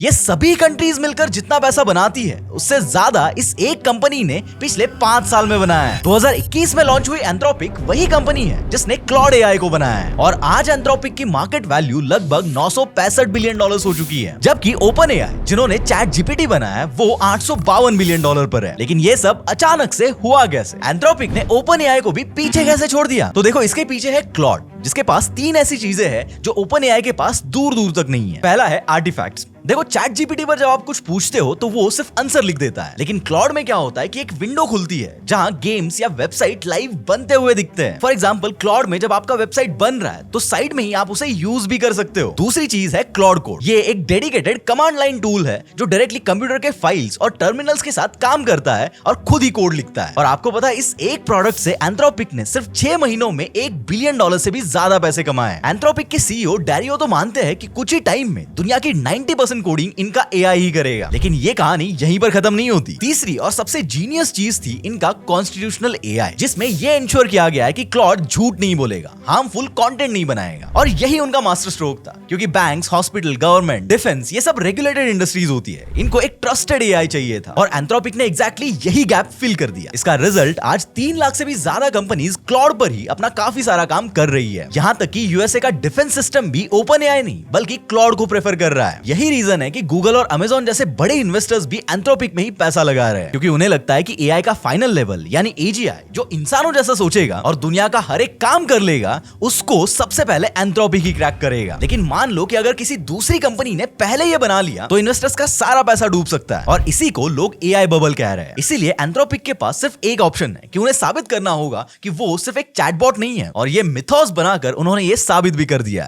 ये सभी कंट्रीज मिलकर जितना पैसा बनाती है उससे ज्यादा इस एक कंपनी ने पिछले 5 साल में बनाया है। 2021 में लॉन्च हुई एंथ्रोपिक वही कंपनी है जिसने क्लॉड एआई को बनाया है और आज एंथ्रोपिक की मार्केट वैल्यू लगभग 965 बिलियन डॉलर हो चुकी है, जबकि ओपन एआई जिन्होंने चैट जीपीटी बनाया है वो 852 बिलियन डॉलर पर है। लेकिन ये सब अचानक से हुआ कैसे? एंथ्रोपिक ने ओपन एआई को भी पीछे कैसे छोड़ दिया? तो देखो, इसके पीछे है क्लॉड, जिसके पास 3 ऐसी चीजें हैं जो ओपन एआई के पास दूर दूर तक नहीं है। पहला है आर्टिफैक्ट्स। देखो, चैट जीपीटी पर जब आप कुछ पूछते हो तो वो सिर्फ आंसर लिख देता है, लेकिन क्लॉड में क्या होता है कि एक विंडो खुलती है जहां गेम्स या वेबसाइट लाइव बनते हुए दिखते हैं। फॉर एग्जांपल, क्लॉड में जब आपका वेबसाइट बन रहा है तो साइड में ही आप उसे यूज भी कर सकते हो। दूसरी चीज है क्लॉड कोड। ये एक डेडिकेटेड कमांड लाइन टूल है जो डायरेक्टली कंप्यूटर के फाइल्स और टर्मिनल्स के साथ काम करता है और खुद ही कोड लिखता है। और आपको पता है, इस एक प्रोडक्ट से एंथ्रोपिक ने सिर्फ 6 महीनों में $1 बिलियन से भी ज्यादा पैसे कमाए। एंथ्रोपिक के सीईओ डैरियो तो मानते हैं कि कुछ ही टाइम में दुनिया की 90% कोडिंग इनका एआई ही करेगा। लेकिन ये कहानी यहीं पर खत्म नहीं होती। तीसरी और सबसे जीनियस चीज थी इनका कॉन्स्टिट्यूशनल एआई, जिसमें ये इंश्योर किया गया है कि क्लॉड झूठ नहीं बोलेगा, हार्मफुल कंटेंट नहीं बनाएगा। और यही उनका मास्टर स्ट्रोक था, क्योंकि बैंक्स, हॉस्पिटल, गवर्नमेंट, डिफेंस, ये सब रेगुलेटेड इंडस्ट्रीज होती है। इनको एक ट्रस्टेड एआई चाहिए था और एंथ्रोपिक ने एग्जैक्टली यही गैप फिल कर दिया। इसका रिजल्ट आज 3 लाख से भी ज्यादा कंपनीज क्लॉड पर ही अपना काफी सारा काम कर रही है। यहाँ तक कि यूएसए का डिफेंस सिस्टम भी ओपन एआई नहीं बल्कि क्लॉड को प्रेफर कर रहा है। यही रीजन है कि गूगल और अमेज़न जैसे बड़े इन्वेस्टर्स भी एंथ्रोपिक में ही पैसा लगा रहे हैं, क्योंकि उन्हें लगता है कि एआई का फाइनल लेवल यानी एजीआई जो इंसानों जैसा सोचेगा और दुनिया का हर एक काम कर लेगा, उसको सबसे पहले एंथ्रोपिक ही क्रैक करेगा। लेकिन मान लो कि अगर किसी दूसरी कंपनी ने पहले ये बना लिया तो इन्वेस्टर्स का सारा पैसा डूब सकता है, और इसी को लोग एआई बबल कह रहे हैं। इसीलिए एंथ्रोपिक के पास सिर्फ एक ऑप्शन है कि उन्हें साबित करना होगा कि वो सिर्फ एक चैटबॉट नहीं है, और ये मिथोस बनाकर उन्होंने ये साबित भी कर दिया है।